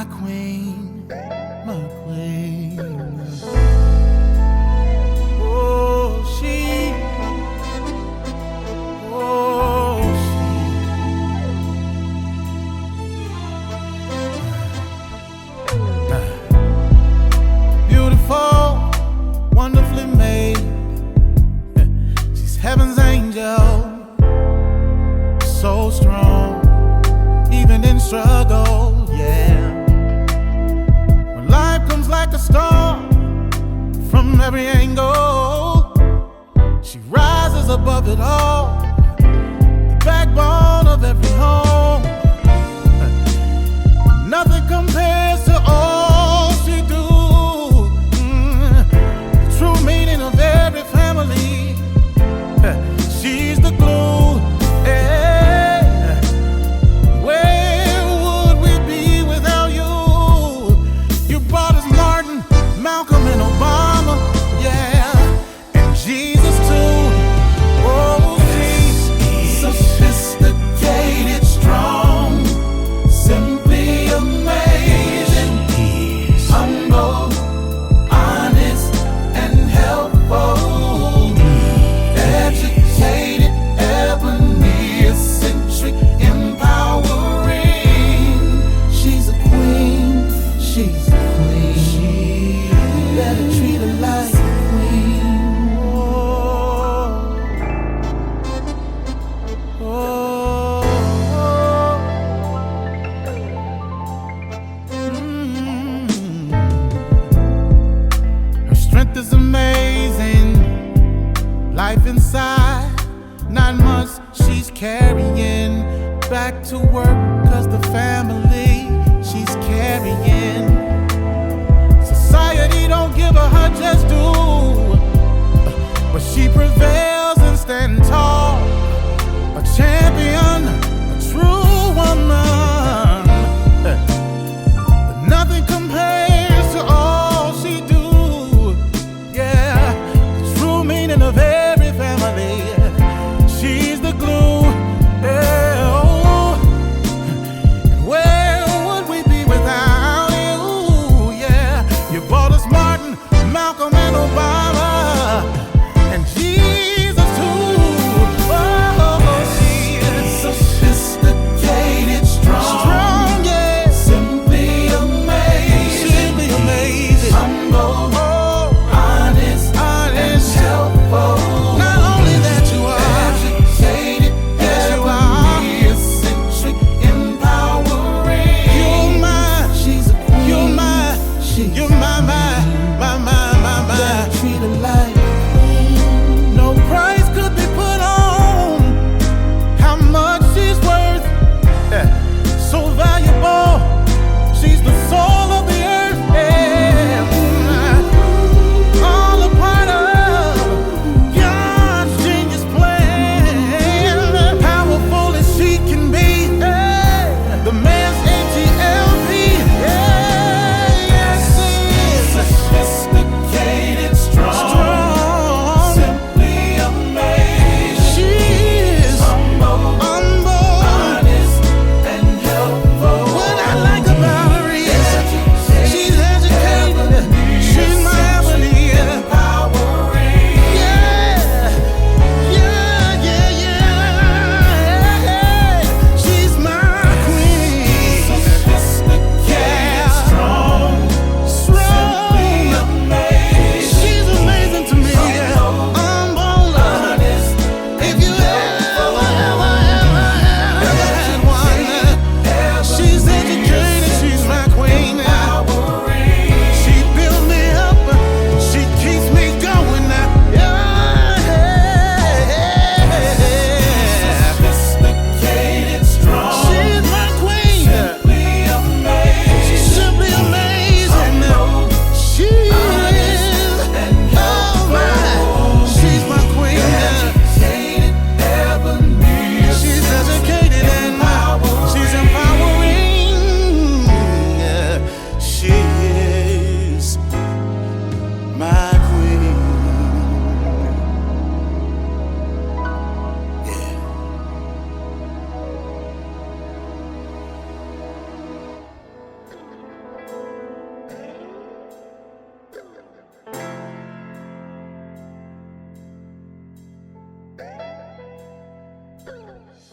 my queen, my queen. Oh, she, oh, she. Beautiful, wonderfully made. She's heaven's angel, so strong, even in struggle, yeah. When life comes like a storm from every angle, she rises above it all, the backbone of every home. Nothing compares to all she do. The true meaning of every family. She's the glue. Yeah. Where would we be without you? You brought us Martin, Malcolm, and Obama. Yeah, and Jesus too. Oh, she's sophisticated, strong, simply amazing, humble, honest, and helpful, educated, ebony, eccentric, empowering. She's a queen, she's a queen. You better treat her like a queen. Oh, oh, Her strength is amazing. Life inside, 9 months she's carrying back to work, 'cause the family she's carrying. Society don't give her just due, but she prevails and stands tall, a champion, a true woman. But nothing compares to all she do. Yeah, the true meaning of every family. She's the glue. Yeah, oh. And where would we be without you? Yeah, you brought us Martin, Malcolm, and Obama, and Jesus too. Oh, she is sophisticated, strong, yeah, simply amazing, humble, honest, and helpful. Not only that you are educated, yes you are, eccentric, empowering. You're mine, she's a queen. You're mine, you're my.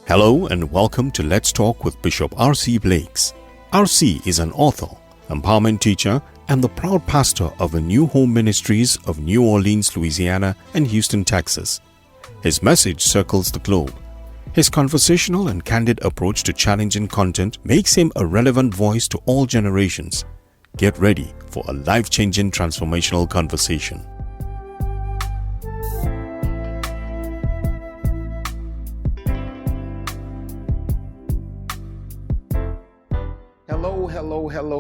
Hello and welcome to Let's Talk with Bishop R.C. Blakes. R.C. is an author, empowerment teacher, and the proud pastor of the New Home Ministries of New Orleans, Louisiana, and Houston, Texas. His message circles the globe. His conversational and candid approach to challenging content makes him a relevant voice to all generations. Get ready for a life-changing transformational conversation.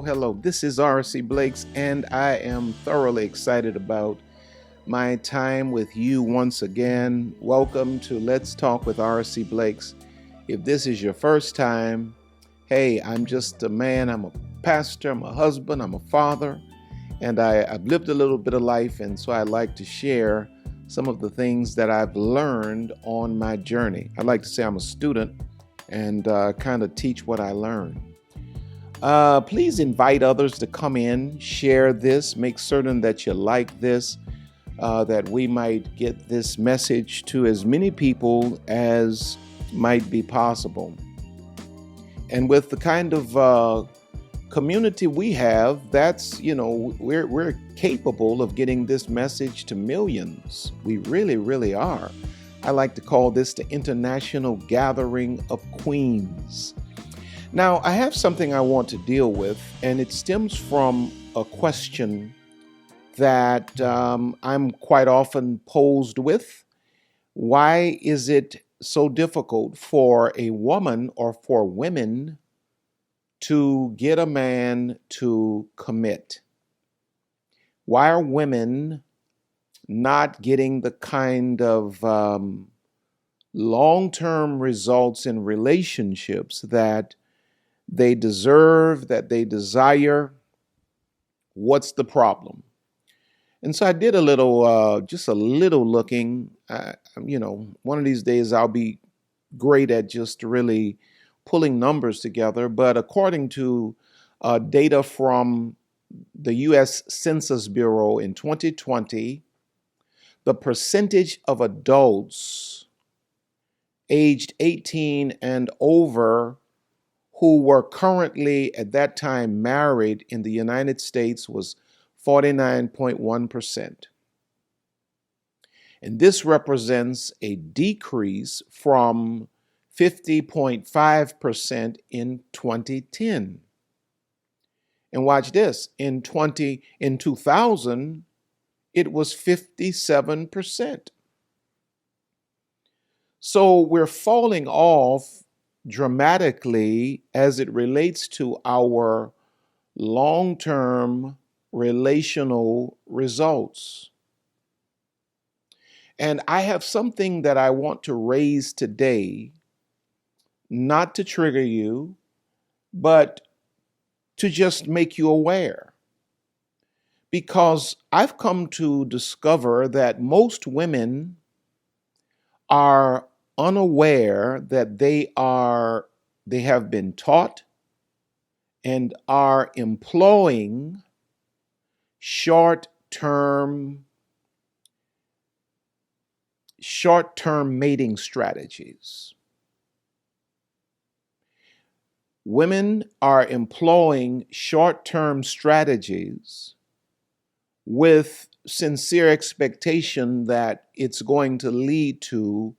Hello. This is R.C. Blakes, and I am thoroughly excited about my time with you once again. Welcome to Let's Talk with R.C. Blakes. If this is your first time, hey, I'm just a man. I'm a pastor. I'm a husband. I'm a father. And I've lived a little bit of life, and so I like to share some of the things that I've learned on my journey. I like to say I'm a student and kind of teach what I learn. Please invite others to come in, share this, make certain that you like this, that we might get this message to as many people as might be possible. And with the kind of community we have, that's, we're capable of getting this message to millions. We really are. I like to call this the International Gathering of Queens. Now, I have something I want to deal with, and it stems from a question that I'm quite often posed with. Why is it so difficult for a woman or for women to get a man to commit? Why are women not getting the kind of long-term results in relationships that they deserve, that they desire? What's the problem? And so I did a little, just a little looking. One of these days I'll be great at just really pulling numbers together. But according to data from the U.S. Census Bureau in 2020, the percentage of adults aged 18 and over who were currently at that time married in the United States was 49.1%. And this represents a decrease from 50.5% in 2010. And watch this, in 2000, it was 57%. So we're falling off dramatically as it relates to our long-term relational results. And I have something that I want to raise today, not to trigger you, but to just make you aware. Because I've come to discover that most women are unaware that they have been taught and are employing short-term mating strategies. Women are employing short-term strategies with sincere expectation that it's going to lead to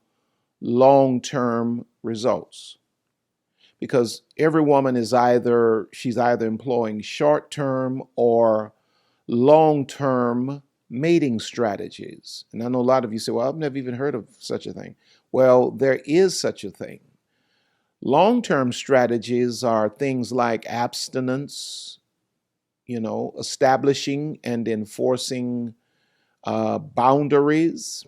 long-term results. Because every woman is either employing short-term or long-term mating strategies. And I know a lot of you say, well, I've never even heard of such a thing. Well, there is such a thing. Long-term strategies are things like abstinence, establishing and enforcing boundaries,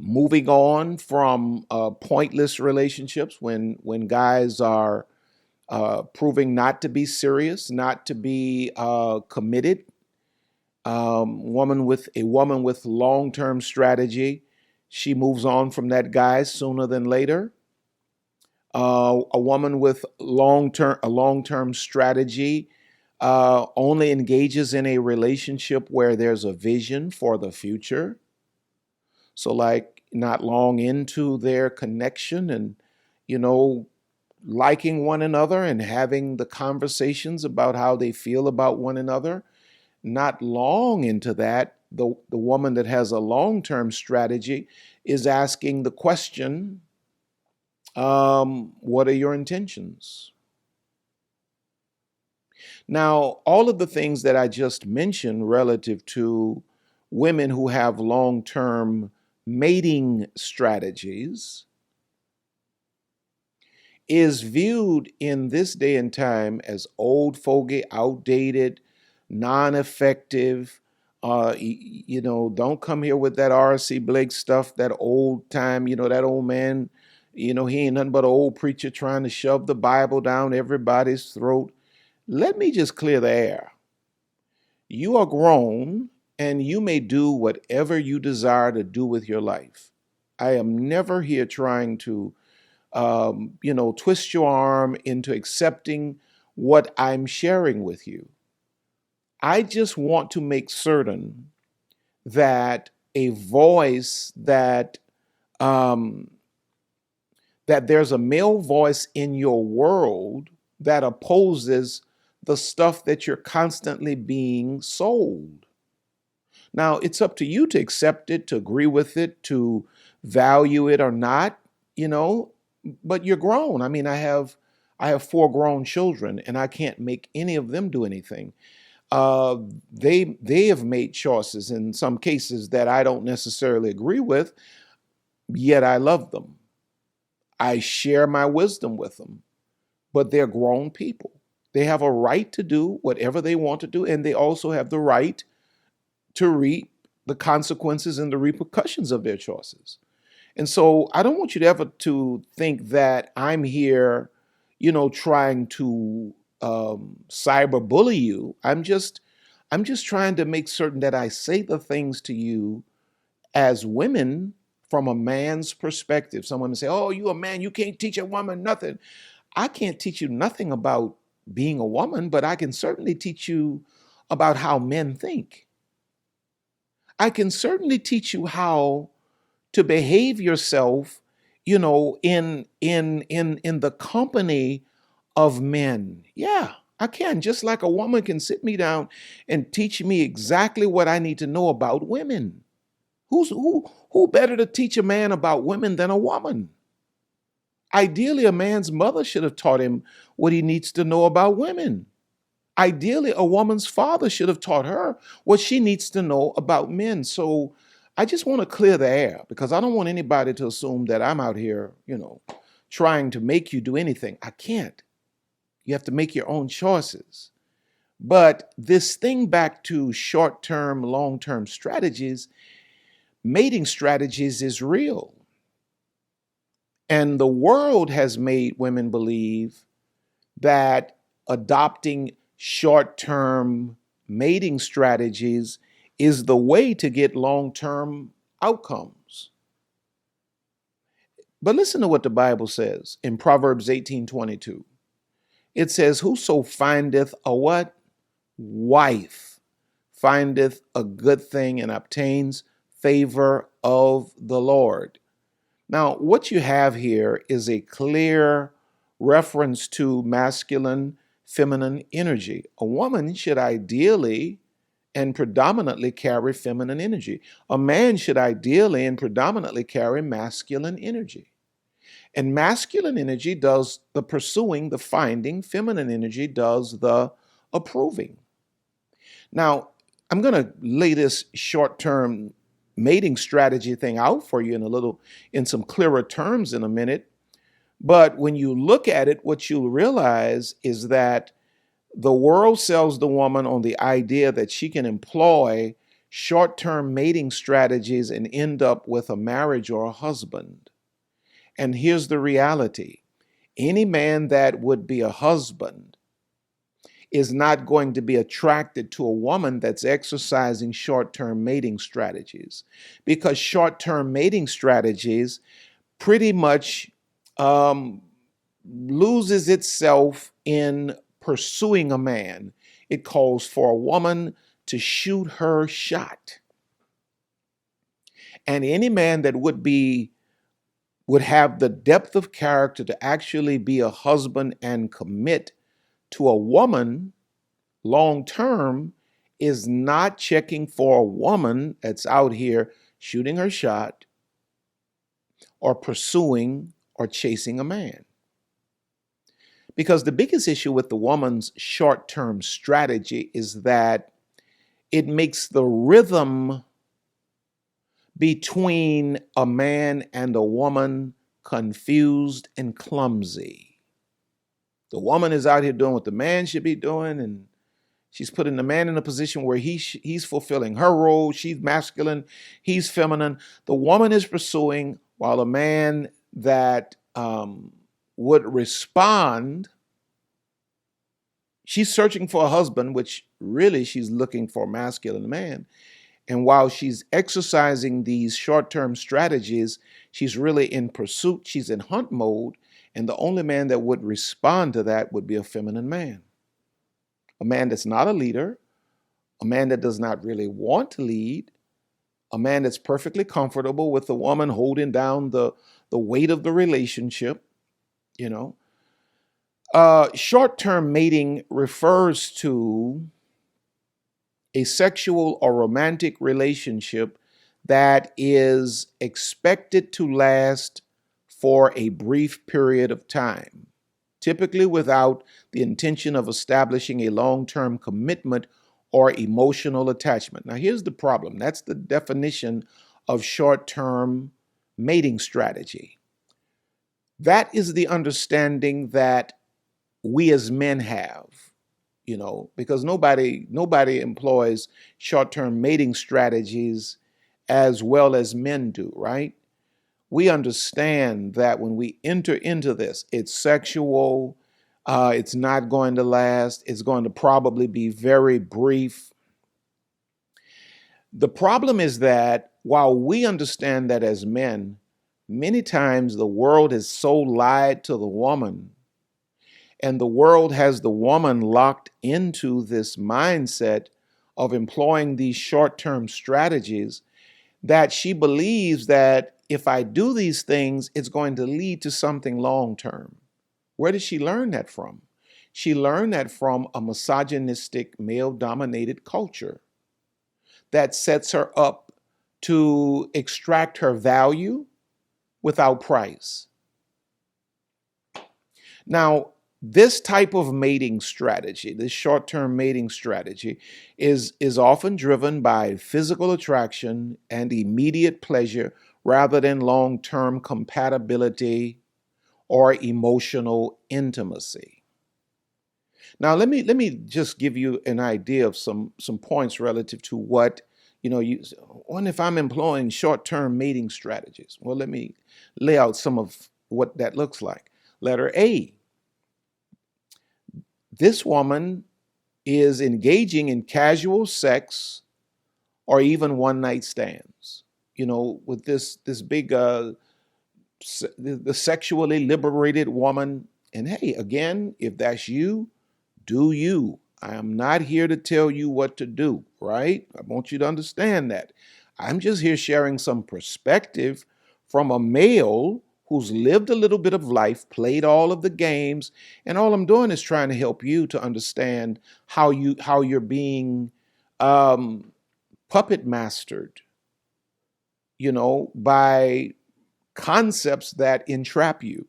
moving on from pointless relationships when guys are proving not to be serious, not to be committed. A woman with long-term strategy, she moves on from that guy sooner than later. A woman with a long-term strategy only engages in a relationship where there's a vision for the future. So like not long into their connection and, you know, liking one another and having the conversations about how they feel about one another. Not long into that, the woman that has a long-term strategy is asking the question, what are your intentions? Now, all of the things that I just mentioned relative to women who have long-term mating strategies is viewed in this day and time as old fogey, outdated, non-effective. Don't come here with that R.C. Blake stuff, that old time, that old man, he ain't nothing but an old preacher trying to shove the Bible down everybody's throat. Let me just clear the air. You are grown and you may do whatever you desire to do with your life. I am never here trying to twist your arm into accepting what I'm sharing with you. I just want to make certain that a voice that there's a male voice in your world that opposes the stuff that you're constantly being sold. Now, it's up to you to accept it, to agree with it, to value it or not, but you're grown. I mean, I have 4 grown children, and I can't make any of them do anything. They have made choices in some cases that I don't necessarily agree with, yet I love them. I share my wisdom with them, but they're grown people. They have a right to do whatever they want to do, and they also have the right to reap the consequences and the repercussions of their choices. And so I don't want you to ever to think that I'm here, trying to cyberbully you. I'm just trying to make certain that I say the things to you as women from a man's perspective. Some women say, "Oh, you a man, you can't teach a woman nothing." I can't teach you nothing about being a woman, but I can certainly teach you about how men think. I can certainly teach you how to behave yourself, in the company of men. Yeah, I can. Just like a woman can sit me down and teach me exactly what I need to know about women. Who better to teach a man about women than a woman? Ideally, a man's mother should have taught him what he needs to know about women. Ideally, a woman's father should have taught her what she needs to know about men. So I just want to clear the air because I don't want anybody to assume that I'm out here, trying to make you do anything. I can't. You have to make your own choices. But this thing back to short-term, long-term strategies, mating strategies is real. And the world has made women believe that adopting short-term mating strategies is the way to get long-term outcomes. But listen to what the Bible says in Proverbs 18:22. It says, "Whoso findeth a" what? "Wife, findeth a good thing and obtains favor of the Lord." Now, what you have here is a clear reference to masculine, feminine energy. A woman should ideally and predominantly carry feminine energy. A man should ideally and predominantly carry masculine energy. And masculine energy does the pursuing, the finding. Feminine energy does the approving. Now, I'm going to lay this short-term mating strategy thing out for you in some clearer terms in a minute. But when you look at it, what you'll realize is that the world sells the woman on the idea that she can employ short-term mating strategies and end up with a marriage or a husband. And here's the reality. Any man that would be a husband is not going to be attracted to a woman that's exercising short-term mating strategies, because short-term mating strategies pretty much loses itself in pursuing a man. It calls for a woman to shoot her shot. And any man that would have the depth of character to actually be a husband and commit to a woman long term is not checking for a woman that's out here shooting her shot or pursuing or chasing a man. Because the biggest issue with the woman's short-term strategy is that it makes the rhythm between a man and a woman confused and clumsy. The woman is out here doing what the man should be doing, and she's putting the man in a position where he's fulfilling her role. She's masculine, he's feminine. The woman is pursuing, while a man that would respond, she's searching for a husband, which really she's looking for a masculine man. And while she's exercising these short-term strategies, she's really in pursuit. She's in hunt mode. And the only man that would respond to that would be a feminine man. A man that's not a leader, a man that does not really want to lead, a man that's perfectly comfortable with the woman holding down the weight of the relationship, you know. Short-term mating refers to a sexual or romantic relationship that is expected to last for a brief period of time, typically without the intention of establishing a long-term commitment or emotional attachment. Now, here's the problem. That's the definition of short-term mating strategy. That is the understanding that we as men have, you know, because nobody employs short-term mating strategies as well as men do, right? We understand that when we enter into this, it's sexual, it's not going to last, it's going to probably be very brief. The problem is that while we understand that as men, many times the world has so lied to the woman, and the world has the woman locked into this mindset of employing these short-term strategies, that she believes that if I do these things, it's going to lead to something long-term. Where did she learn that from? She learned that from a misogynistic, male-dominated culture that sets her up to extract her value without price. Now, this type of mating strategy, this short-term mating strategy, is often driven by physical attraction and immediate pleasure rather than long-term compatibility or emotional intimacy. Now, let me just give you an idea of some points relative to what, wonder if I'm employing short-term mating strategies. Well, let me lay out some of what that looks like. Letter A. This woman is engaging in casual sex or even one-night stands, with this big, the sexually liberated woman. And hey, again, if that's you, do you. I am not here to tell you what to do, right? I want you to understand that. I'm just here sharing some perspective from a male who's lived a little bit of life, played all of the games, and all I'm doing is trying to help you to understand how you're being puppet mastered, by concepts that entrap you.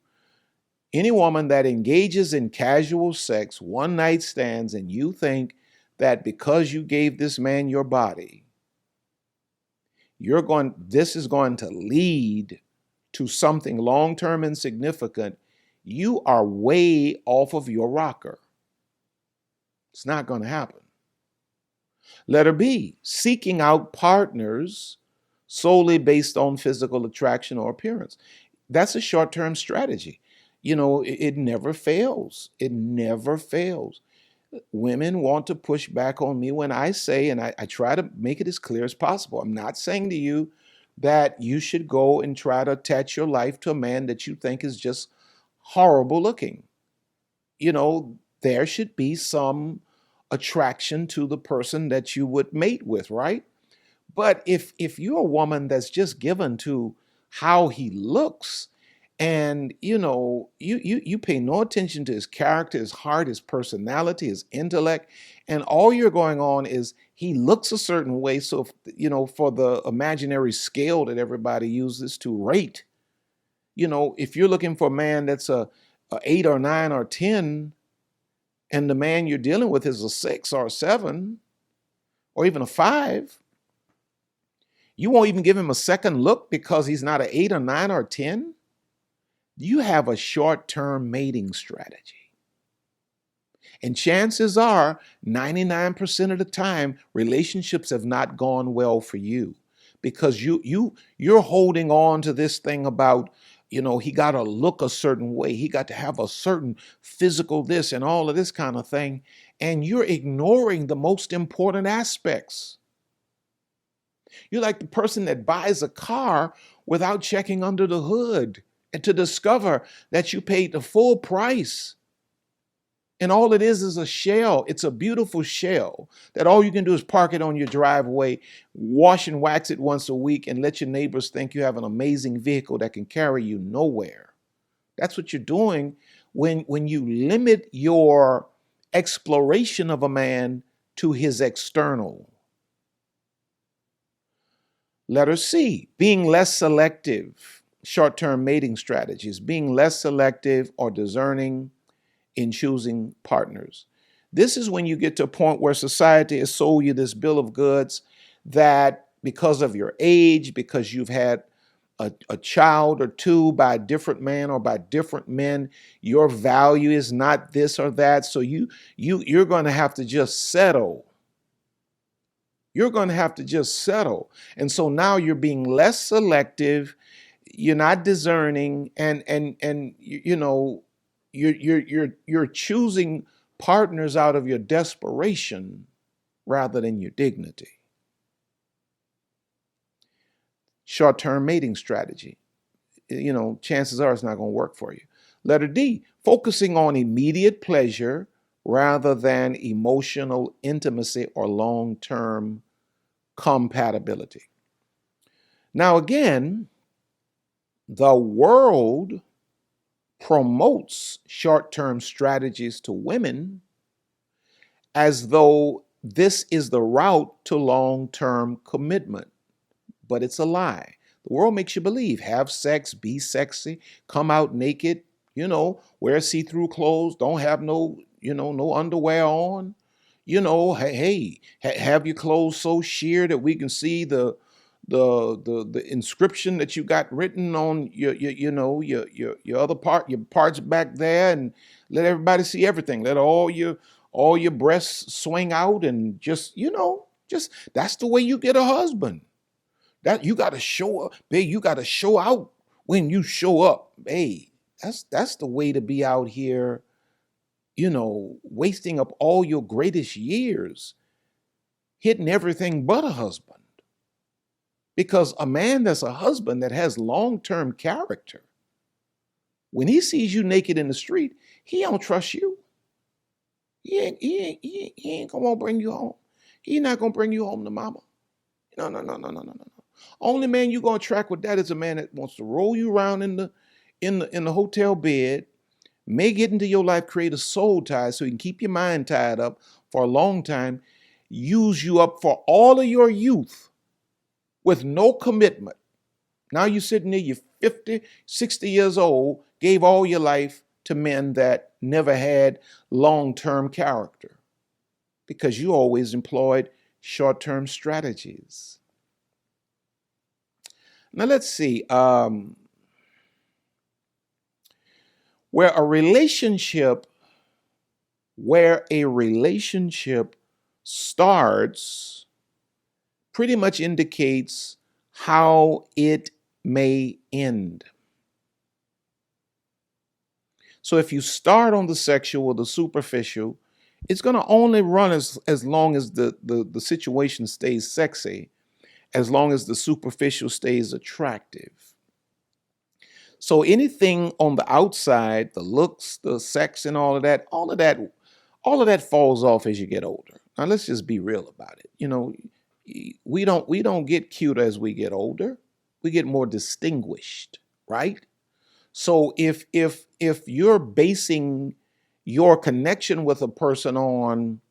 Any woman that engages in casual sex, one-night stands, and you think that because you gave this man your body, this is going to lead to something long-term and significant, you are way off of your rocker. It's not going to happen. Letter B, seeking out partners solely based on physical attraction or appearance. That's a short-term strategy. It never fails. It never fails. Women want to push back on me when I say, and I try to make it as clear as possible. I'm not saying to you that you should go and try to attach your life to a man that you think is just horrible looking. There should be some attraction to the person that you would mate with, right? But if you're a woman that's just given to how he looks, and you pay no attention to his character, his heart, his personality, his intellect, and all you're going on is he looks a certain way. So for the imaginary scale that everybody uses to rate, if you're looking for a man that's a 8 or 9 or 10, and the man you're dealing with is a 6 or a 7 or even a 5, you won't even give him a second look because he's not an 8 or 9 or 10. You have a short-term mating strategy. And chances are 99% of the time relationships have not gone well for you because you're holding on to this thing about, he got to look a certain way. He got to have a certain physical this and all of this kind of thing. And you're ignoring the most important aspects. You're like the person that buys a car without checking under the hood and to discover that you paid the full price. And all it is a shell. It's a beautiful shell that all you can do is park it on your driveway, wash and wax it once a week, and let your neighbors think you have an amazing vehicle that can carry you nowhere. That's what you're doing when you limit your exploration of a man to his external. Letter C, being less selective, short-term mating strategies, being less selective or discerning in choosing partners. This is when you get to a point where society has sold you this bill of goods that because of your age, because you've had a child or two by a different man or by different men, your value is not this or that. So you're going to have to just settle. You're going to have to just settle. And so now you're being less selective, you're not discerning, and you're choosing partners out of your desperation rather than your dignity. Short-term mating strategy. Chances are it's not going to work for you. Letter D, focusing on immediate pleasure rather than emotional intimacy or long-term compatibility. Now again, the world promotes short-term strategies to women as though this is the route to long-term commitment, but it's a lie. The world makes you believe, have sex, be sexy, come out naked, wear see-through clothes, don't have no underwear on, have your clothes so sheer that we can see the inscription that you got written on your other part, your parts back there, and let everybody see everything. Let all your breasts swing out, and just that's the way you get a husband. That you got to show up, babe. You got to show out when you show up, babe. That's the way to be out here, wasting up all your greatest years hitting everything but a husband. Because a man that's a husband that has long-term character, when he sees you naked in the street, he don't trust you. He ain't gonna bring you home. He not gonna bring you home to mama. No. Only man you gonna attract with that is a man that wants to roll you around in the hotel bed, may get into your life, create a soul tie so he can keep your mind tied up for a long time, use you up for all of your youth with no commitment. Now you're sitting there, you're 50, 60 years old, gave all your life to men that never had long-term character because you always employed short-term strategies. Now let's see. Where a relationship starts pretty much indicates how it may end. So if you start on the sexual or the superficial, it's going to only run as long as the situation stays sexy, as long as the superficial stays attractive. So anything on the outside, the looks, the sex, and all of that falls off as you get older. Now let's just be real about it. we don't get cute as we get older. We get more distinguished, right? So if you're basing your connection with a person on,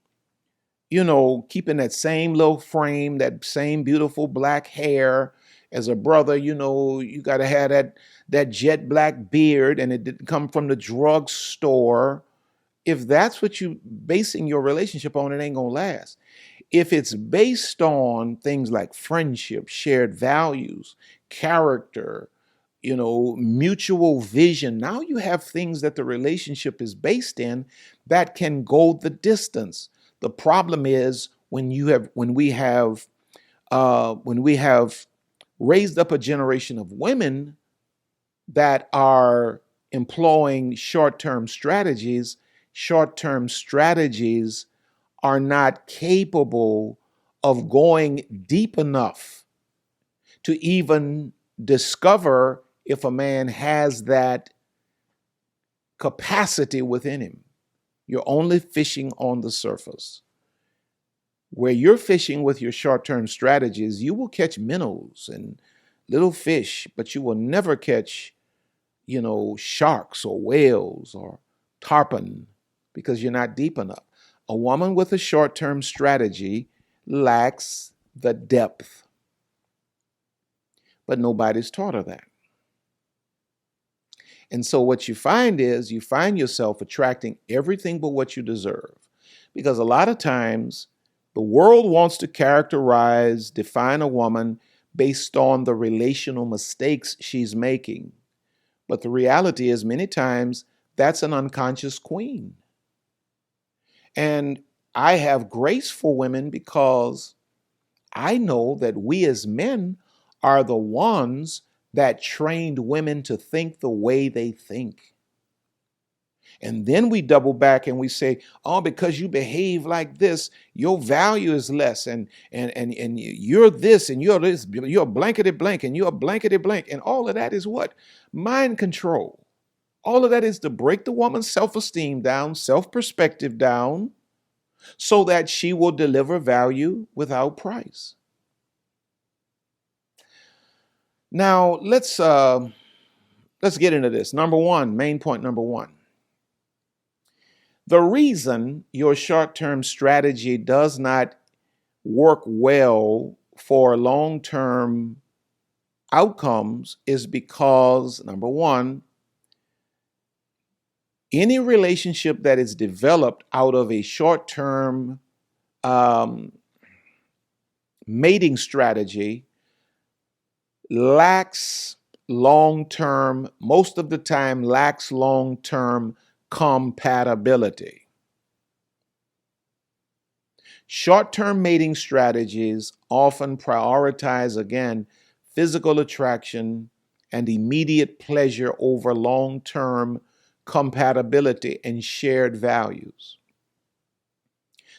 keeping that same little frame, that same beautiful black hair, as a brother, you got to have that jet black beard, and it didn't come from the drugstore. If that's what you basing your relationship on, it ain't gonna last. If it's based on things like friendship, shared values, character, mutual vision, now you have things that the relationship is based in that can go the distance. The problem is when we have raised up a generation of women that are employing short-term strategies. Short-term strategies are not capable of going deep enough to even discover if a man has that capacity within him. You're only fishing on the surface. Where you're fishing with your short-term strategies, you will catch minnows and little fish, but you will never catch, sharks or whales or tarpon, because you're not deep enough. A woman with a short-term strategy lacks the depth, but nobody's taught her that. And so what you find is you find yourself attracting everything but what you deserve. Because a lot of times the world wants to define a woman based on the relational mistakes she's making. But the reality is many times that's an unconscious queen. And I have grace for women because I know that we as men are the ones that trained women to think the way they think. And then we double back and we say, oh, because you behave like this, your value is less. And you're this and you're blankety blank and you're blankety blank. And all of that is what? Mind control. All of that is to break the woman's self-esteem down, self-perspective down, so that she will deliver value without price. Now, let's get into this. Main point number one. The reason your short-term strategy does not work well for long-term outcomes is because, number one, any relationship that is developed out of a short-term mating strategy most of the time lacks long-term compatibility. Short-term mating strategies often prioritize, again, physical attraction and immediate pleasure over long-term compatibility and shared values.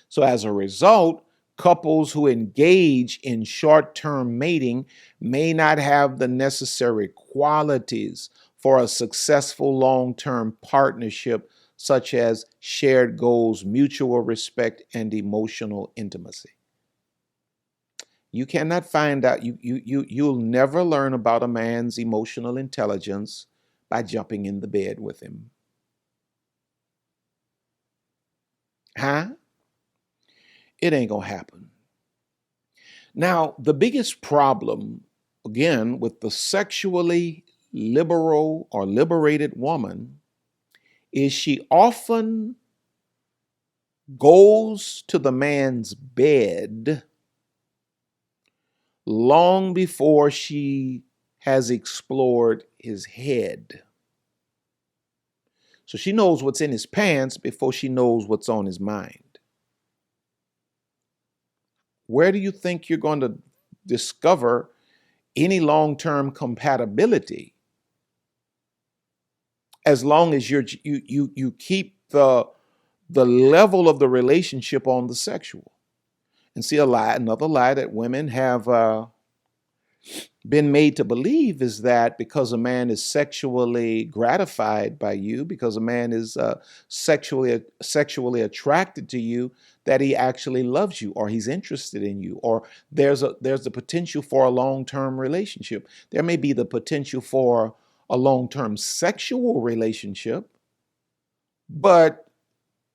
So as a result, couples who engage in short-term mating may not have the necessary qualities for a successful long-term partnership, such as shared goals, mutual respect, and emotional intimacy. You cannot find out, you'll never learn about a man's emotional intelligence by jumping in the bed with him. It ain't gonna happen. Now, the biggest problem, again, with the sexually liberal or liberated woman is she often goes to the man's bed long before she has explored his head. So she knows what's in his pants before she knows what's on his mind. Where do you think you're going to discover any long-term compatibility as long as you keep the level of the relationship on the sexual? And see, another lie that women have been made to believe is that because a man is sexually gratified by you, because a man is sexually attracted to you, that he actually loves you or he's interested in you, or there's the potential for a long-term relationship. There may be the potential for a long-term sexual relationship, but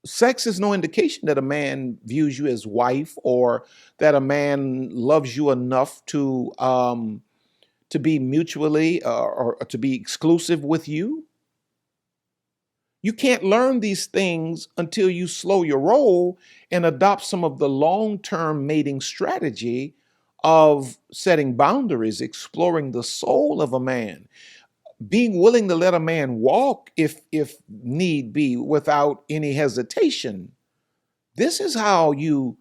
sex is no indication that a man views you as wife or that a man loves you enough to be mutually or to be exclusive with you. You can't learn these things until you slow your roll and adopt some of the long-term mating strategy of setting boundaries, exploring the soul of a man, being willing to let a man walk if need be without any hesitation. This is how you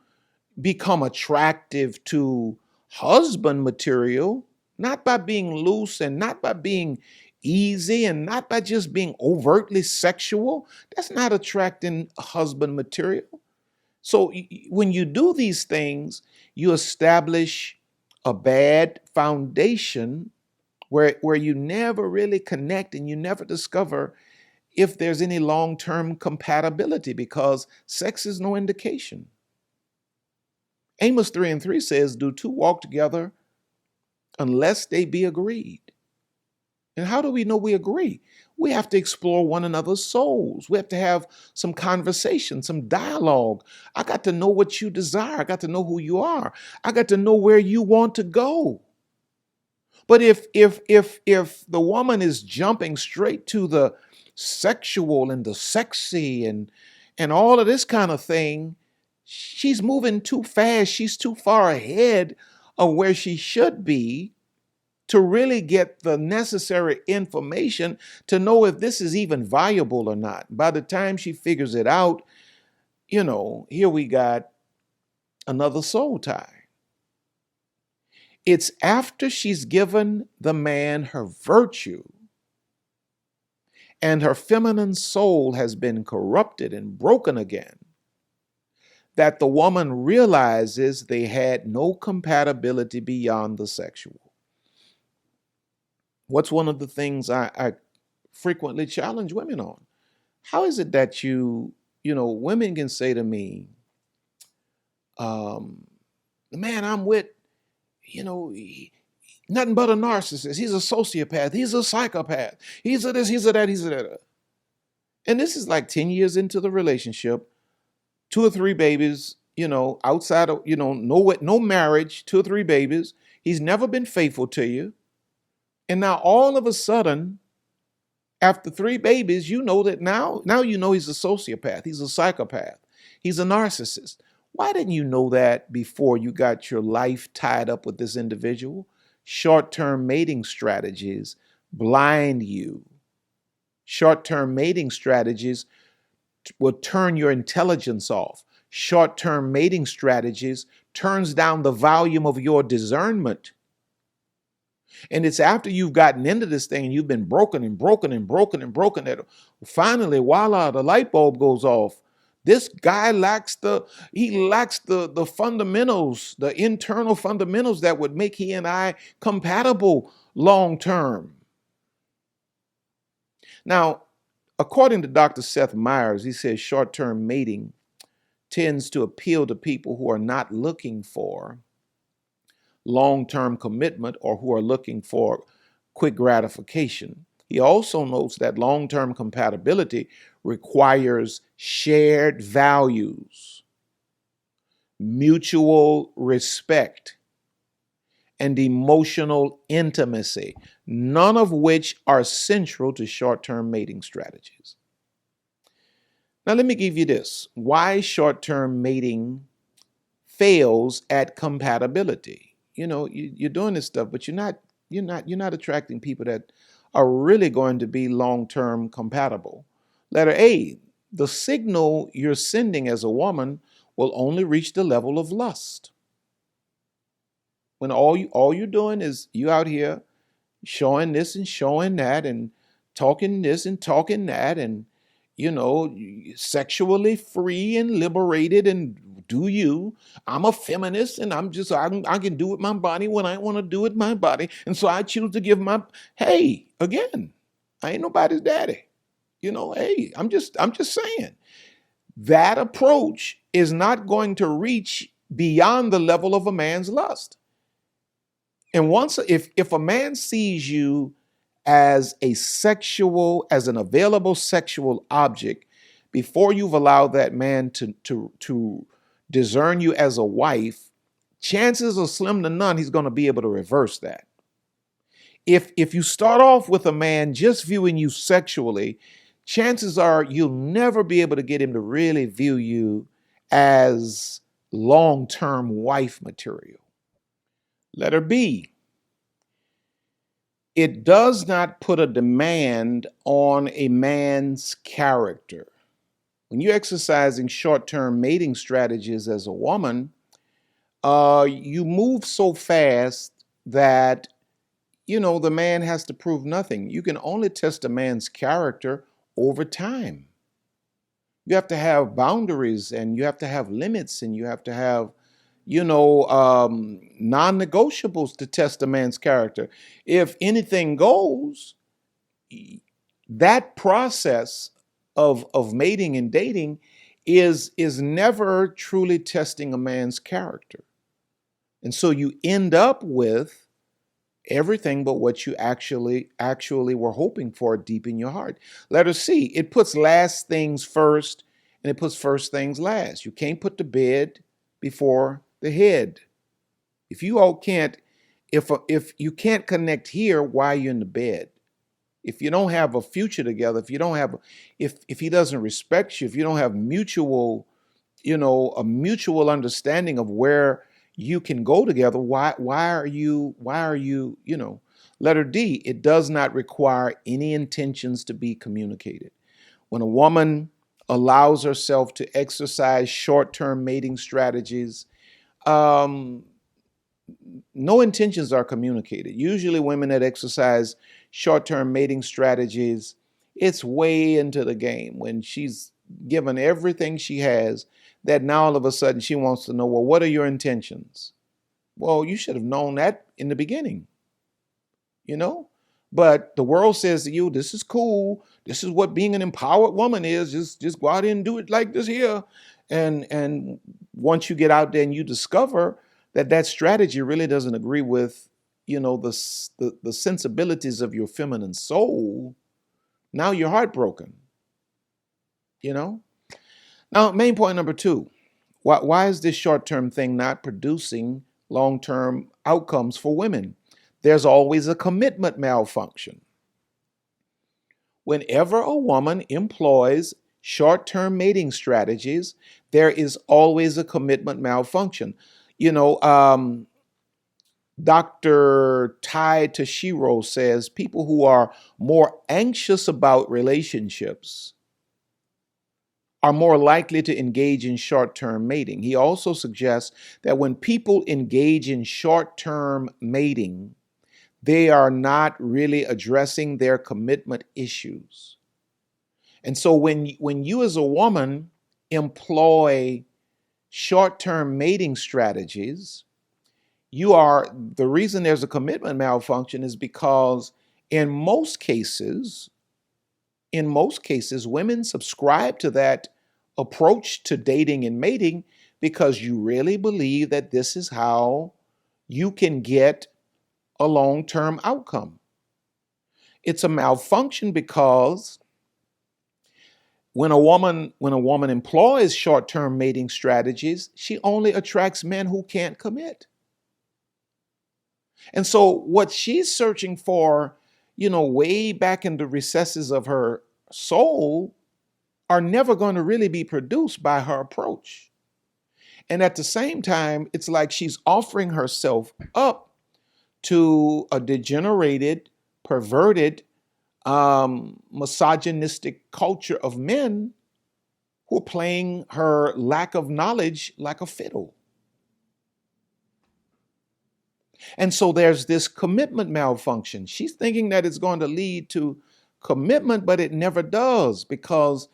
become attractive to husband material, not by being loose and not by being easy and not by just being overtly sexual. That's not attracting husband material. So when you do these things, you establish a bad foundation where you never really connect and you never discover if there's any long-term compatibility, because sex is no indication. Amos 3:3 says, do two walk together unless they be agreed? And how do we know we agree? We have to explore one another's souls. We have to have some conversation, some dialogue. I got to know what you desire. I got to know who you are. I got to know where you want to go. But if the woman is jumping straight to the sexual and the sexy and all of this kind of thing, she's moving too fast. She's too far ahead of where she should be to really get the necessary information to know if this is even viable or not. By the time she figures it out, here we got another soul tie. It's after she's given the man her virtue and her feminine soul has been corrupted and broken again that the woman realizes they had no compatibility beyond the sexual. What's one of the things I frequently challenge women on? How is it that women can say to me, the man I'm with, nothing but a narcissist. He's a sociopath. He's a psychopath. He's a this, he's a that, he's a that. And this is like 10 years into the relationship, 2 or 3 babies, outside of, no marriage, 2 or 3 babies. He's never been faithful to you. And now all of a sudden, after 3 babies, that now he's a sociopath. He's a psychopath. He's a narcissist. Why didn't you know that before you got your life tied up with this individual? Short-term mating strategies blind you. Short-term mating strategies will turn your intelligence off. Short-term mating strategies turns down the volume of your discernment. And it's after you've gotten into this thing and you've been broken that finally, voila, the light bulb goes off. This guy lacks the fundamentals, the internal fundamentals that would make he and I compatible long term. Now, according to Dr. Seth Meyers, he says short-term mating tends to appeal to people who are not looking for long-term commitment or who are looking for quick gratification. He also notes that long-term compatibility requires shared values, mutual respect, and emotional intimacy, none of which are central to short-term mating strategies. Now, let me give you this. Why short-term mating fails at compatibility. You're doing this stuff, but you're not attracting people that are really going to be long-term compatible. Letter A, the signal you're sending as a woman will only reach the level of lust. When all you're doing is you out here showing this and showing that and talking this and talking that and sexually free and liberated and do you. I'm a feminist and I can do with my body when I want to do with my body. And so I choose to give hey, again, I ain't nobody's daddy. Hey, I'm just saying. that approach is not going to reach beyond the level of a man's lust. And once, if a man sees you as as an available sexual object, before you've allowed that man to discern you as a wife, chances are slim to none he's going to be able to reverse that. If you start off with a man just viewing you sexually, chances are you'll never be able to get him to really view you as long-term wife material. Letter B, it does not put a demand on a man's character. When you're exercising short-term mating strategies as a woman, you move so fast that, the man has to prove nothing. You can only test a man's character over time. You have to have boundaries, and you have to have limits, and you have to have non-negotiables to test a man's character. If anything goes, that process of mating and dating is never truly testing a man's character. And so you end up with everything but what you actually were hoping for deep in your heart. Letter C, it puts last things first and it puts first things last. You can't put the bed before the head. If you can't connect here, why are you in the bed? If you don't have a future together, if he doesn't respect you, if you don't have a mutual understanding of where you can go together, why are you, letter D, it does not require any intentions to be communicated. When a woman allows herself to exercise short-term mating strategies, no intentions are communicated. Usually women that exercise short-term mating strategies, it's way into the game when she's given everything she has, that now all of a sudden she wants to know, well, what are your intentions? Well, you should have known that in the beginning, But the world says to you, this is cool. This is what being an empowered woman is. Just go out there and do it like this here. And once you get out there and you discover that strategy really doesn't agree with, the sensibilities of your feminine soul, now you're heartbroken, Now, main point number 2, why is this short-term thing not producing long-term outcomes for women? There's always a commitment malfunction. Whenever a woman employs short-term mating strategies, there is always a commitment malfunction. Dr. Tai Tashiro says people who are more anxious about relationships are more likely to engage in short-term mating. He also suggests that when people engage in short-term mating, they are not really addressing their commitment issues. And so when you as a woman employ short-term mating strategies, the reason there's a commitment malfunction is because in most cases, women subscribe to that approach to dating and mating because you really believe that this is how you can get a long-term outcome. It's a malfunction because when a woman employs short-term mating strategies, she only attracts men who can't commit. And so what she's searching for, way back in the recesses of her soul, are never going to really be produced by her approach. And at the same time, it's like she's offering herself up to a degenerated, perverted, misogynistic culture of men who are playing her lack of knowledge like a fiddle. And so there's this commitment malfunction. She's thinking that it's going to lead to commitment, but it never does because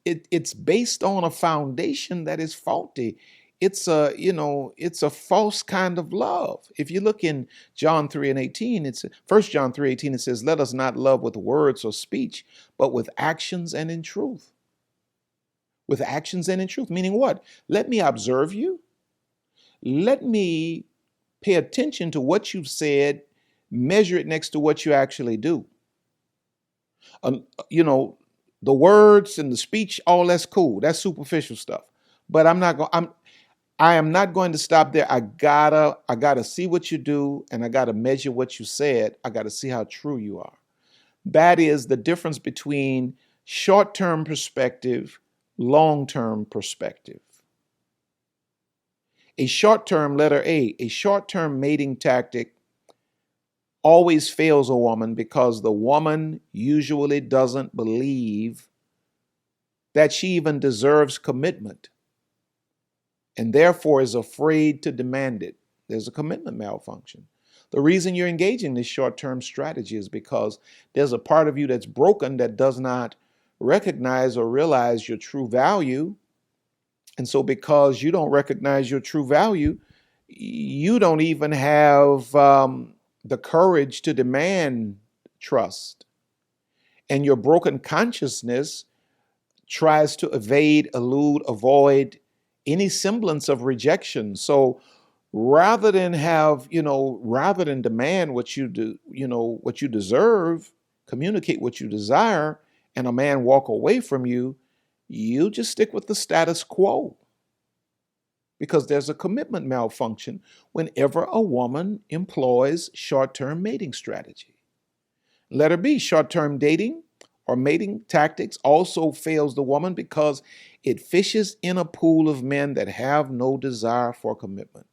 it's based on a foundation that is faulty. It's a false kind of love. If you look in John 3:18, it's 1 John 3:18, it says, "Let us not love with words or speech, but with actions and in truth." with actions and in truth. Meaning what? Let me observe you. Let me pay attention to what you've said, measure it next to what you actually do. You know, the words and the speech, all that's cool. That's superficial stuff. But I am not going to stop there. I gotta see what you do, and I gotta measure what you said. I gotta see how true you are. That is the difference between short-term perspective, long-term perspective. A short-term, letter A short-term mating tactic always fails a woman because the woman usually doesn't believe that she even deserves commitment and therefore is afraid to demand it. There's a commitment malfunction. The reason you're engaging this short-term strategy is because there's a part of you that's broken that does not recognize or realize your true value. And so because you don't recognize your true value, you don't even have the courage to demand trust. And your broken consciousness tries to evade, elude, avoid any semblance of rejection. So rather than demand what you do, what you deserve, communicate what you desire, and a man walk away from you, you just stick with the status quo. Because there's a commitment malfunction whenever a woman employs short-term mating strategy. Letter B, short-term dating or mating tactics also fails the woman because it fishes in a pool of men that have no desire for commitment.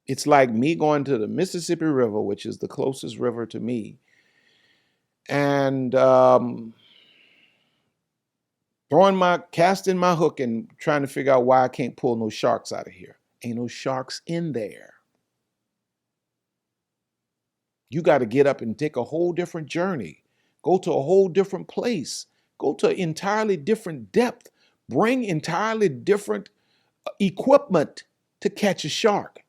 It's like me going to the Mississippi River, which is the closest river to me, and casting my hook and trying to figure out why I can't pull no sharks out of here. Ain't no sharks in there. You got to get up and take a whole different journey, go to a whole different place, go to an entirely different depth, bring entirely different equipment to catch a shark.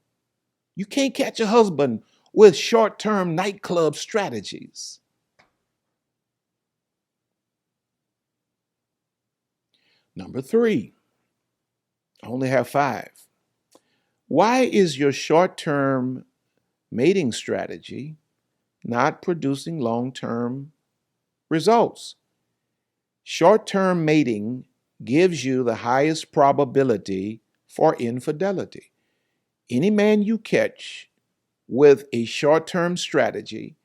You can't catch a husband with short-term nightclub strategies. Number 3, I only have 5. Why is your short-term mating strategy not producing long-term results? Short-term mating gives you the highest probability for infidelity. Any man you catch with a short-term strategy,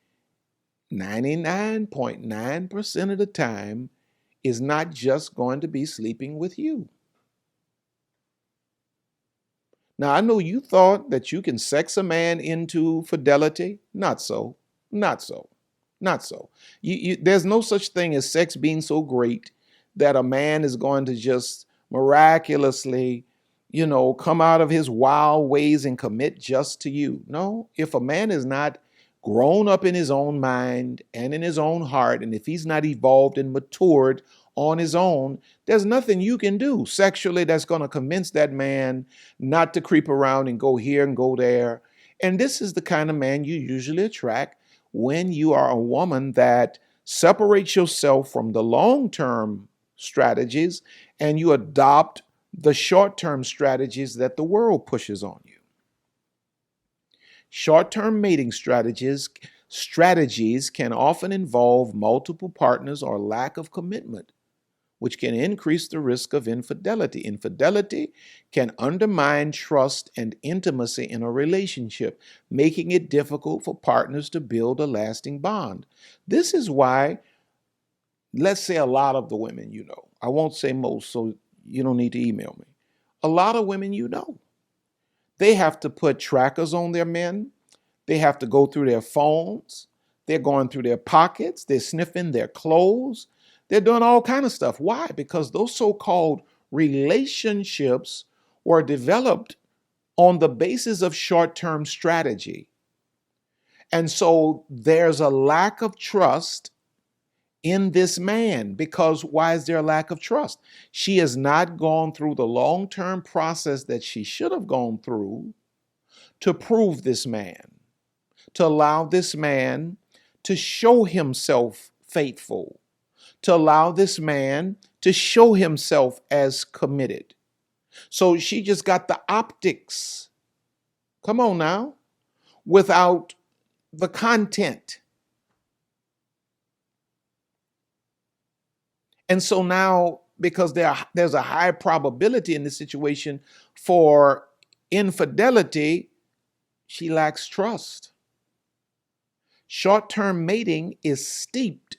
99.9% of the time, is not just going to be sleeping with you. Now, I know you thought that you can sex a man into fidelity. Not so. Not so. Not so. There's no such thing as sex being so great that a man is going to just miraculously, come out of his wild ways and commit just to you. No, if a man is not grown up in his own mind and in his own heart, and if he's not evolved and matured on his own, there's nothing you can do sexually that's going to convince that man not to creep around and go here and go there. And this is the kind of man you usually attract when you are a woman that separates yourself from the long-term strategies and you adopt the short-term strategies that the world pushes on you. Short-term mating strategies can often involve multiple partners or lack of commitment, which can increase the risk of infidelity. Infidelity can undermine trust and intimacy in a relationship, making it difficult for partners to build a lasting bond. This is why, let's say a lot of the women I won't say most, so you don't need to email me. A lot of women they have to put trackers on their men. They have to go through their phones. They're going through their pockets. They're sniffing their clothes. They're doing all kind of stuff. Why? Because those so-called relationships were developed on the basis of short-term strategy. And so there's a lack of trust in this man. Because why is there a lack of trust? She has not gone through the long-term process that she should have gone through to prove this man, to allow this man to show himself faithful, to allow this man to show himself as committed. So she just got the optics. Come on now, without the content. And so now, because there's a high probability in this situation for infidelity, she lacks trust. Short-term mating is steeped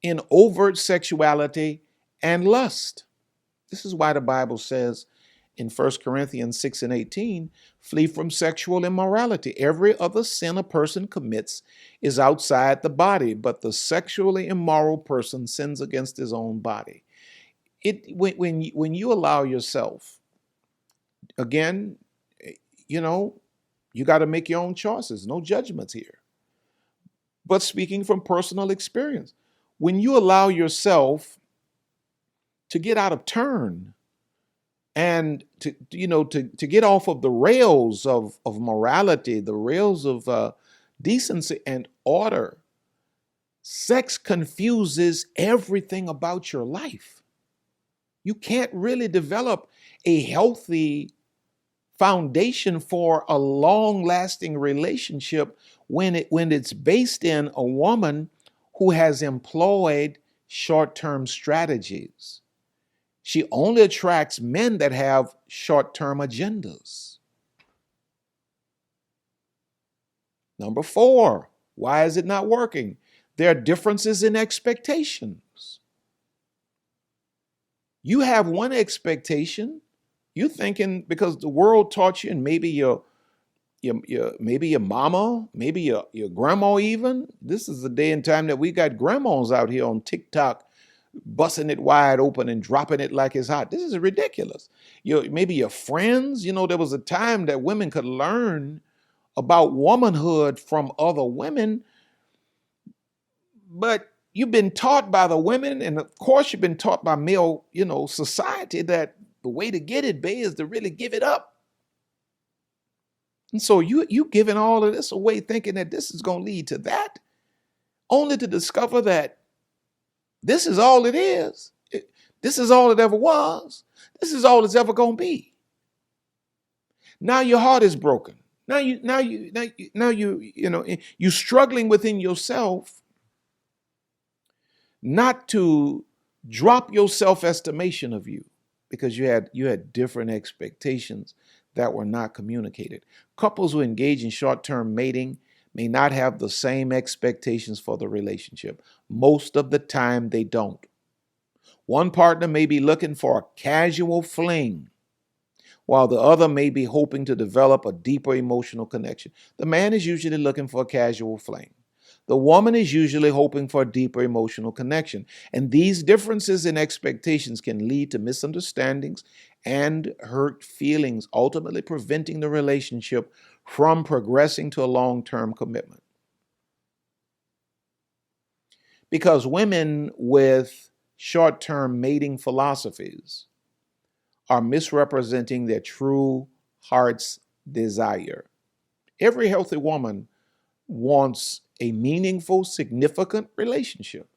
in overt sexuality and lust. This is why the Bible says in 1 Corinthians 6 and 18, flee from sexual immorality. Every other sin a person commits is outside the body, but the sexually immoral person sins against his own body. When you allow yourself, again, you got to make your own choices. No judgments here. But speaking from personal experience, when you allow yourself to get out of turn and to get off of the rails of morality, the rails of decency and order, sex confuses everything about your life. You can't really develop a healthy foundation for a long-lasting relationship when it's based in a woman who has employed short-term strategies. She only attracts men that have short-term agendas. Number 4, why is it not working? There are differences in expectations. You have one expectation. You thinking because the world taught you, and maybe your mama, maybe your grandma even. This is the day and time that we got grandmas out here on TikTok busting it wide open and dropping it like it's hot. This is ridiculous. Maybe your friends, there was a time that women could learn about womanhood from other women, but you've been taught by the women, and of course you've been taught by male, society, that the way to get it, babe, is to really give it up. And so you giving all of this away thinking that this is going to lead to that, only to discover that this is all it is. This is all it ever was. This is all it's ever going to be. Now your heart is broken. Now you're struggling within yourself not to drop your self-estimation of you because you had different expectations that were not communicated. Couples who engage in short-term mating may not have the same expectations for the relationship. Most of the time, they don't. One partner may be looking for a casual fling, while the other may be hoping to develop a deeper emotional connection. The man is usually looking for a casual fling. The woman is usually hoping for a deeper emotional connection. And these differences in expectations can lead to misunderstandings and hurt feelings, ultimately preventing the relationship from progressing to a long-term commitment. Because women with short-term mating philosophies are misrepresenting their true heart's desire. Every healthy woman wants a meaningful, significant relationship.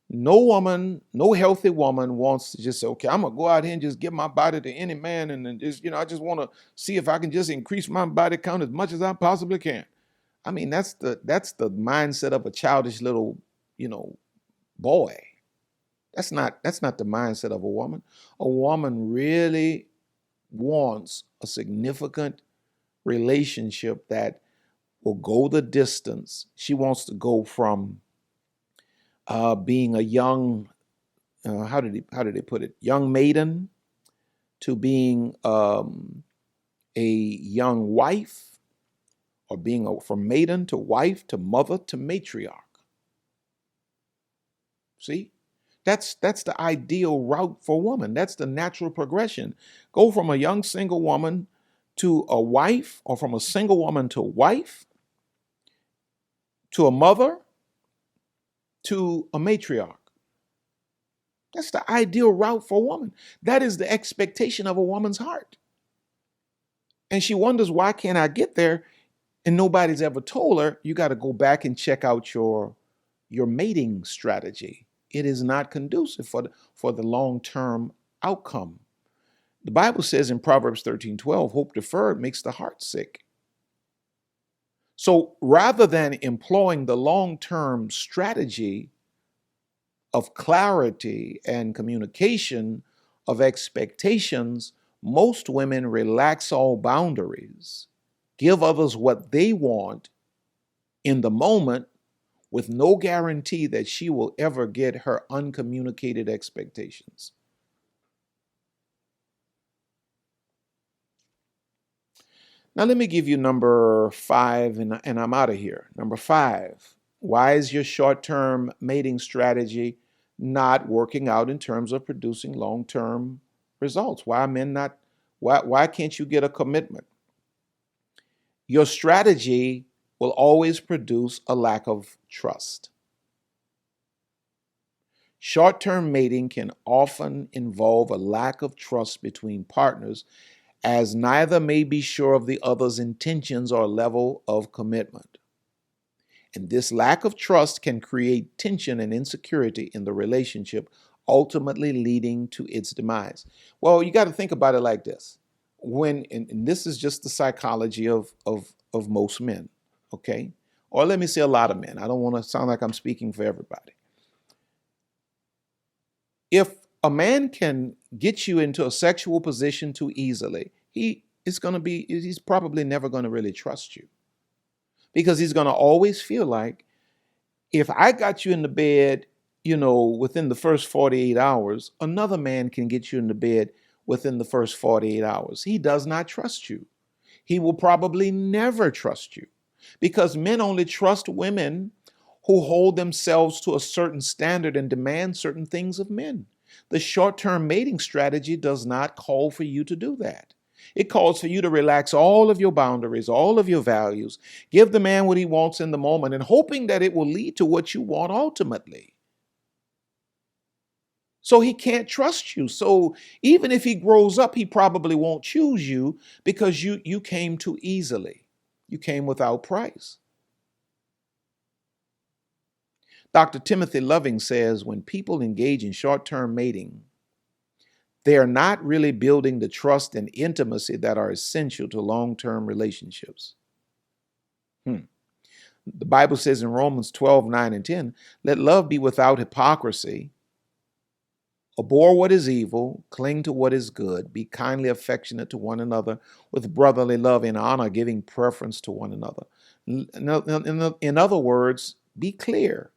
No healthy woman wants to just say, okay, I'm gonna go out here and just give my body to any man and then just, I just want to see if I can just increase my body count as much as I possibly can. I mean, that's the mindset of a childish little, boy. That's not the mindset of a woman. A woman really wants a significant relationship that will go the distance. She wants to go from being a young, how did they put it? Young maiden to being a young wife, or being from maiden to wife to mother to matriarch. See, that's the ideal route for a woman. That's the natural progression. Go from a young single woman to a wife, or from a single woman to wife, to a mother, to a matriarch. That's the ideal route for a woman. That is the expectation of a woman's heart. And she wonders, why can't I get there? And nobody's ever told her, you got to go back and check out your mating strategy. it is not conducive for the long-term outcome. The Bible says in Proverbs 13:12, hope deferred makes the heart sick. So rather than employing the long-term strategy of clarity and communication of expectations, most women relax all boundaries, give others what they want in the moment with no guarantee that she will ever get her uncommunicated expectations. Now, let me give you number 5, and I'm out of here. Number 5, why is your short-term mating strategy not working out in terms of producing long-term results? Why can't you get a commitment? Your strategy will always produce a lack of trust. Short-term mating can often involve a lack of trust between partners, as neither may be sure of the other's intentions or level of commitment. And this lack of trust can create tension and insecurity in the relationship, ultimately leading to its demise. Well, you got to think about it like this. And this is just the psychology of most men, okay? Or let me say a lot of men. I don't want to sound like I'm speaking for everybody. If a man can get you into a sexual position too easily, he's probably never going to really trust you, because he's going to always feel like, if I got you in the bed, within the first 48 hours, another man can get you in the bed within the first 48 hours. He does not trust you. He will probably never trust you, because men only trust women who hold themselves to a certain standard and demand certain things of men. The short-term mating strategy does not call for you to do that. It calls for you to relax all of your boundaries, all of your values, give the man what he wants in the moment, and hoping that it will lead to what you want ultimately. So he can't trust you. So even if he grows up, he probably won't choose you, because you came too easily. You came without price. Dr. Timothy Loving says, when people engage in short-term mating, they are not really building the trust and intimacy that are essential to long-term relationships. The Bible says in Romans 12:9 and 10, let love be without hypocrisy. Abhor what is evil, cling to what is good, be kindly affectionate to one another with brotherly love and honor, giving preference to one another. In other words, be clear.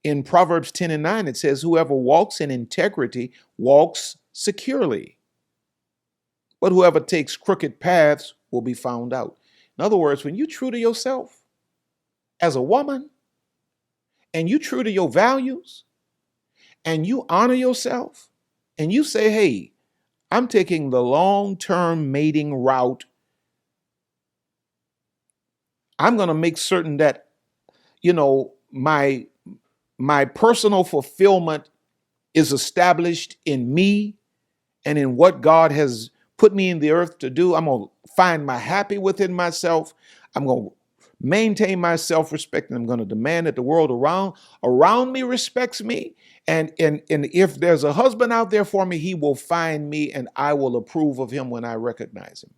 In Proverbs 10:9, it says, whoever walks in integrity walks securely, but whoever takes crooked paths will be found out. In other words, when you're true to yourself as a woman, and you true to your values, and you honor yourself, and you say, hey, I'm taking the long-term mating route, I'm going to make certain that, my personal fulfillment is established in me and in what God has put me in the earth to do. I'm going to find my happy within myself. I'm going to maintain my self-respect, and I'm going to demand that the world around me respects me. And if there's a husband out there for me, he will find me, and I will approve of him when I recognize him.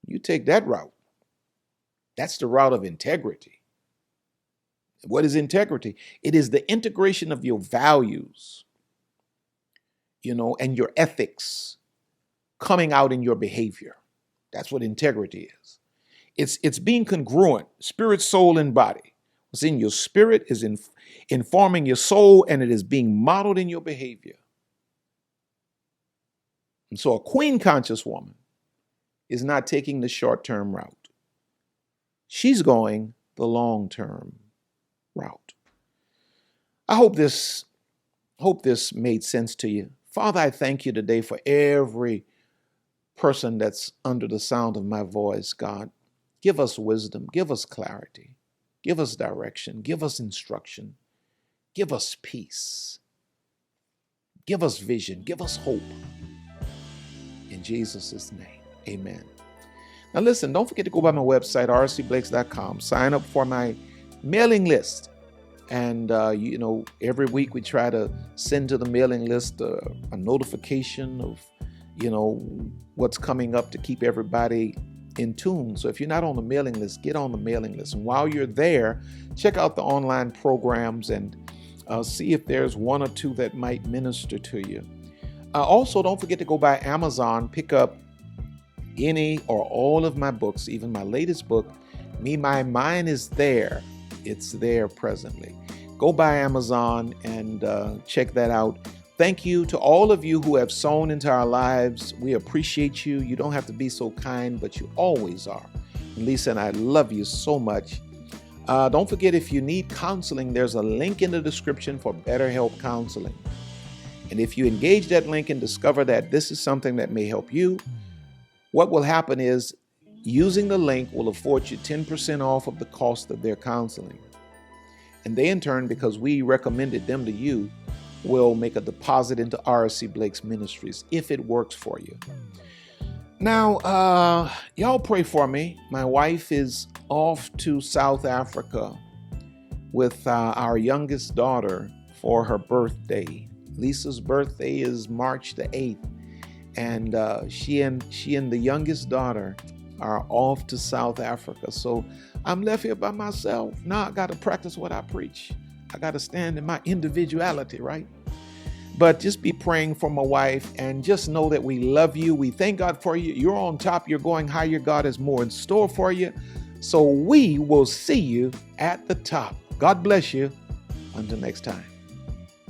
You take that route. That's the route of integrity. What is integrity? It is the integration of your values, and your ethics coming out in your behavior. That's what integrity is. It's being congruent, spirit, soul, and body. What's in your spirit is informing your soul, and it is being modeled in your behavior. And so a queen conscious woman is not taking the short-term route. She's going the long-term route. I hope this made sense to you. Father, I thank you today for every person that's under the sound of my voice, God. Give us wisdom, give us clarity, give us direction, give us instruction, give us peace, give us vision, give us hope. In Jesus' name, amen. Now listen, don't forget to go by my website, rcblakes.com. Sign up for my mailing list. And, every week we try to send to the mailing list a notification of, what's coming up to keep everybody in tune. So if you're not on the mailing list, get on the mailing list. And while you're there, check out the online programs and see if there's one or two that might minister to you. Also, don't forget to go by Amazon, pick up any or all of my books, even my latest book, Me, My Mind is There. It's there presently. Go by Amazon and check that out. Thank you to all of you who have sown into our lives. We appreciate you. You don't have to be so kind, but you always are. Lisa and I love you so much. Don't forget, if you need counseling, there's a link in the description for BetterHelp Counseling. And if you engage that link and discover that this is something that may help you, what will happen is using the link will afford you 10% off of the cost of their counseling. And they, in turn, because we recommended them to you, will make a deposit into RC Blake's Ministries if it works for you. Now, y'all pray for me. My wife is off to South Africa with our youngest daughter for her birthday. Lisa's birthday is March the 8th, and she and the youngest daughter are off to South Africa. So I'm left here by myself. Now I got to practice what I preach. I got to stand in my individuality, right? But just be praying for my wife and just know that we love you. We thank God for you. You're on top. You're going higher. God has more in store for you. So we will see you at the top. God bless you. Until next time.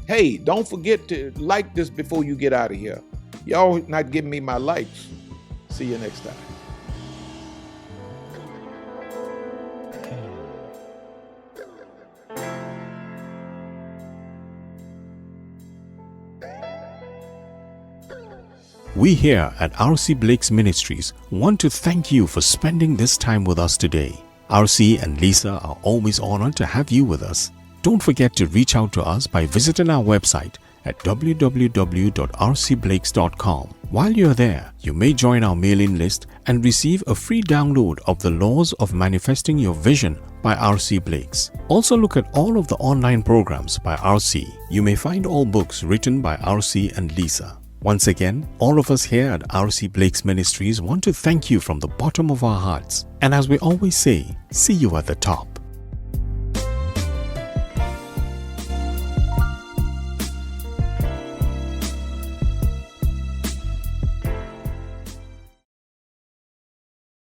Hey, don't forget to like this before you get out of here. Y'all not giving me my likes. See you next time. We here at RC Blake's Ministries want to thank you for spending this time with us today. RC and Lisa are always honored to have you with us. Don't forget to reach out to us by visiting our website at www.rcblakes.com. While you're there, you may join our mailing list and receive a free download of The Laws of Manifesting Your Vision by RC Blakes. Also look at all of the online programs by RC. You may find all books written by RC and Lisa. Once again, all of us here at RC Blake's Ministries want to thank you from the bottom of our hearts. And as we always say, see you at the top.